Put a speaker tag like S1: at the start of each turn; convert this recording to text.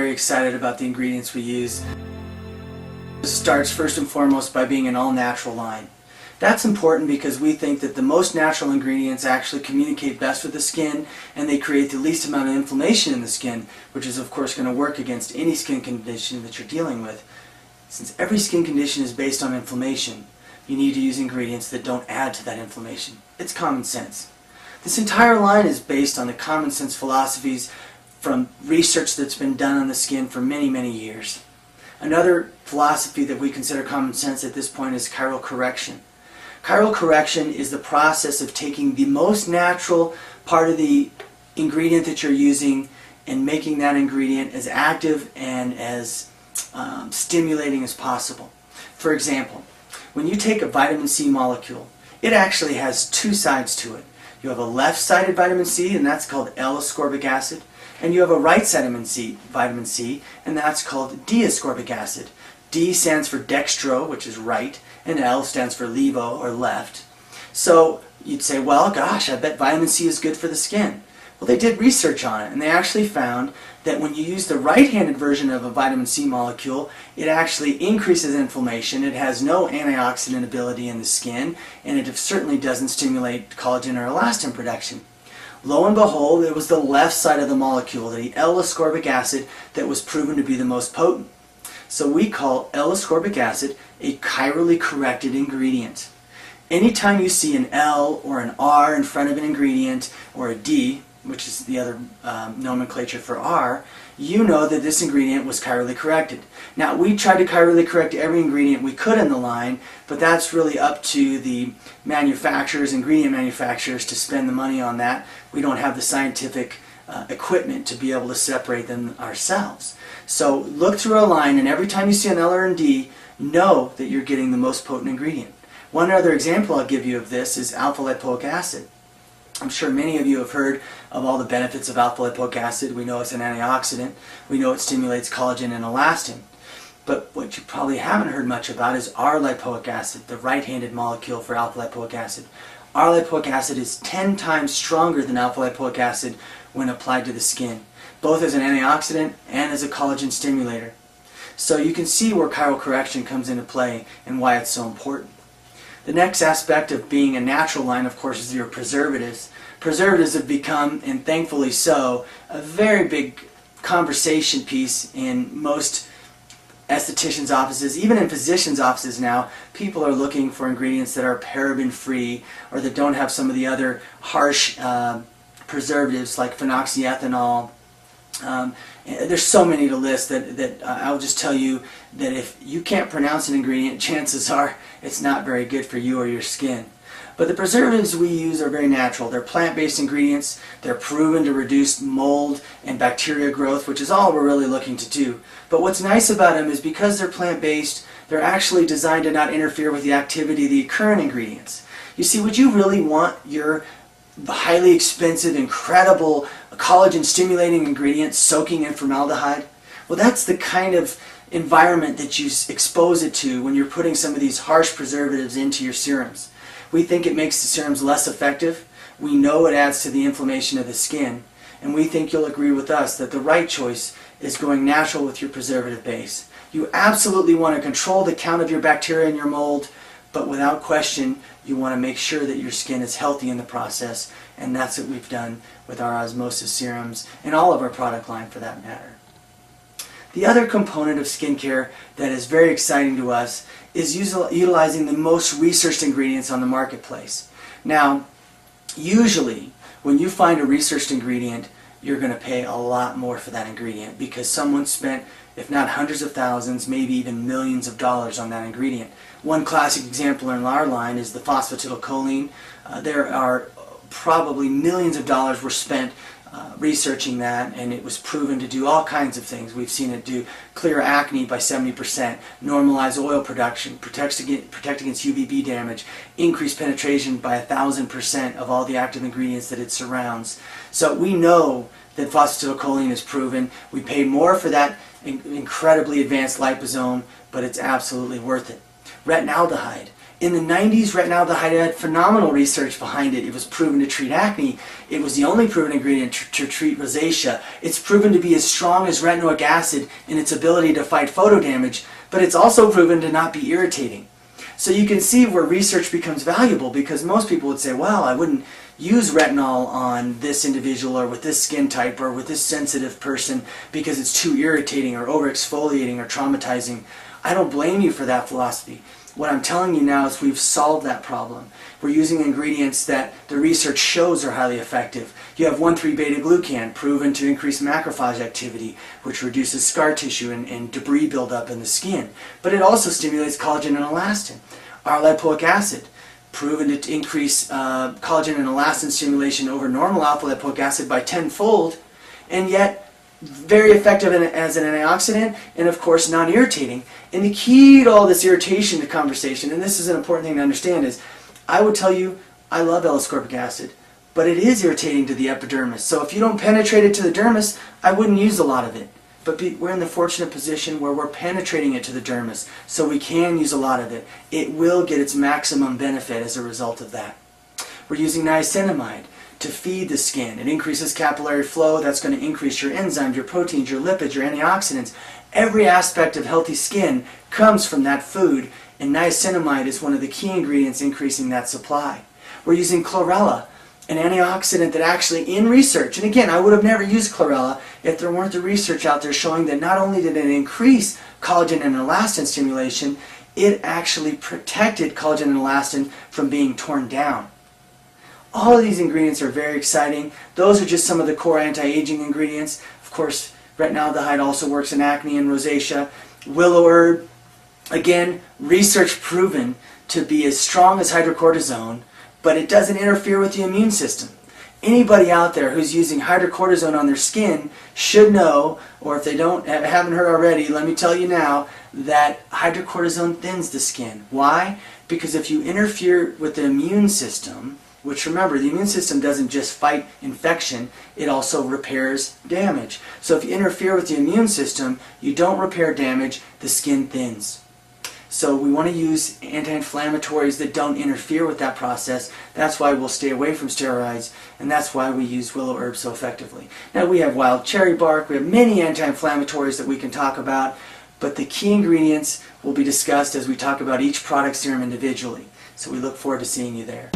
S1: very excited about the ingredients we use. It starts first and foremost by being an all-natural line. That's important because we think that the most natural ingredients actually communicate best with the skin, and they create the least amount of inflammation in the skin, which is of course going to work against any skin condition that you're dealing with. Since every skin condition is based on inflammation, you need to use ingredients that don't add to that inflammation. It's common sense. This entire line is based on the common sense philosophies from research that's been done on the skin for many, many years. Another philosophy that we consider common sense at this point is chiral correction. Chiral correction is the process of taking the most natural part of the ingredient that you're using and making that ingredient as active and as stimulating as possible. For example, when you take a vitamin C molecule, it actually has two sides to it. You have a left-sided vitamin C, and that's called L-ascorbic acid, and you have a right-sided vitamin C, and that's called D-ascorbic acid. D stands for dextro, which is right, and L stands for levo, or left. So you'd say, well, gosh, I bet vitamin C is good for the skin. Well, they did research on it, and they actually found that when you use the right-handed version of a vitamin C molecule, it actually increases inflammation. It has no antioxidant ability in the skin, and it certainly doesn't stimulate collagen or elastin production. Lo and behold, it was the left side of the molecule, the L-ascorbic acid, that was proven to be the most potent. So we call L-ascorbic acid a chirally corrected ingredient. Anytime you see an L or an R in front of an ingredient, or a D, which is the other nomenclature for R, you know that this ingredient was chirally corrected. Now, we tried to chirally correct every ingredient we could in the line, but that's really up to the manufacturers, ingredient manufacturers, to spend the money on that. We don't have the scientific equipment to be able to separate them ourselves. So look through a line, and every time you see an L or a D, know that you're getting the most potent ingredient. One other example I'll give you of this is alpha-lipoic acid. I'm sure many of you have heard of all the benefits of alpha-lipoic acid. We know it's an antioxidant. We know it stimulates collagen and elastin. But what you probably haven't heard much about is R-lipoic acid, the right-handed molecule for alpha-lipoic acid. R-lipoic acid is 10 times stronger than alpha-lipoic acid when applied to the skin, both as an antioxidant and as a collagen stimulator. So you can see where chiral correction comes into play and why it's so important. The next aspect of being a natural line, of course, is your preservatives. Preservatives have become, and thankfully so, a very big conversation piece in most estheticians' offices. Even in physicians' offices now, people are looking for ingredients that are paraben-free or that don't have some of the other harsh preservatives like phenoxyethanol. There's so many to list that I'll just tell you that if you can't pronounce an ingredient, chances are it's not very good for you or your skin. But the preservatives we use are very natural. They're plant-based ingredients. They're proven to reduce mold and bacteria growth, which is all we're really looking to do. But what's nice about them is because they're plant-based, they're actually designed to not interfere with the activity of the current ingredients. You see, would you really want your highly expensive, incredible collagen-stimulating ingredient soaking in formaldehyde? Well, that's the kind of environment that you expose it to when you're putting some of these harsh preservatives into your serums. We think it makes the serums less effective. We know it adds to the inflammation of the skin. And we think you'll agree with us that the right choice is going natural with your preservative base. You absolutely want to control the count of your bacteria and your mold, but without question, you want to make sure that your skin is healthy in the process, and that's what we've done with our osmosis serums and all of our product line for that matter. The other component of skincare that is very exciting to us is utilizing the most researched ingredients on the marketplace. Now, usually when you find a researched ingredient, you're going to pay a lot more for that ingredient because someone spent, if not hundreds of thousands, maybe even millions of dollars on that ingredient. One classic example in our line is the phosphatidylcholine. There are probably millions of dollars were spent researching that, and it was proven to do all kinds of things. We've seen it do clear acne by 70%, normalize oil production, protect against UVB damage, increase penetration by 1,000% of all the active ingredients that it surrounds. So we know that phosphatidylcholine is proven. We pay more for that incredibly advanced liposome, but it's absolutely worth it. Retinaldehyde In the 90s, retinaldehyde had phenomenal research behind it. It was proven to treat acne. It was the only proven ingredient to treat rosacea. It's proven to be as strong as retinoic acid in its ability to fight photo damage, but it's also proven to not be irritating. So you can see where research becomes valuable, because most people would say, well, I wouldn't use retinol on this individual or with this skin type or with this sensitive person because it's too irritating or overexfoliating or traumatizing. I don't blame you for that philosophy. What I'm telling you now is we've solved that problem. We're using ingredients that the research shows are highly effective. You have 1,3-beta-glucan, proven to increase macrophage activity, which reduces scar tissue and debris buildup in the skin. But it also stimulates collagen and elastin. R-lipoic acid, proven to increase collagen and elastin stimulation over normal alpha-lipoic acid by 10-fold, and yet very effective as an antioxidant, and of course non-irritating. And the key to all this irritation conversation, and this is an important thing to understand, is I would tell you I love L-ascorbic acid, but it is irritating to the epidermis. So if you don't penetrate it to the dermis, I wouldn't use a lot of it. But we're in the fortunate position where we're penetrating it to the dermis, so we can use a lot of it. It will get its maximum benefit as a result of that. We're using niacinamide to feed the skin. It increases capillary flow. That's going to increase your enzymes, your proteins, your lipids, your antioxidants. Every aspect of healthy skin comes from that food, and niacinamide is one of the key ingredients increasing that supply. We're using chlorella, an antioxidant that actually, in research, and again, I would have never used chlorella if there weren't the research out there showing that not only did it increase collagen and elastin stimulation, it actually protected collagen and elastin from being torn down. All of these ingredients are very exciting. Those are just some of the core anti-aging ingredients. Of course, retinaldehyde also works in acne and rosacea. Willow herb, again, research proven to be as strong as hydrocortisone, but it doesn't interfere with the immune system. Anybody out there who's using hydrocortisone on their skin should know, or if they haven't heard already, let me tell you now, that hydrocortisone thins the skin. Why? Because if you interfere with the immune system, which, remember, the immune system doesn't just fight infection, it also repairs damage. So if you interfere with the immune system, you don't repair damage, the skin thins. So we want to use anti-inflammatories that don't interfere with that process. That's why we'll stay away from steroids, and that's why we use willow herb so effectively. Now we have wild cherry bark, we have many anti-inflammatories that we can talk about, but the key ingredients will be discussed as we talk about each product serum individually. So we look forward to seeing you there.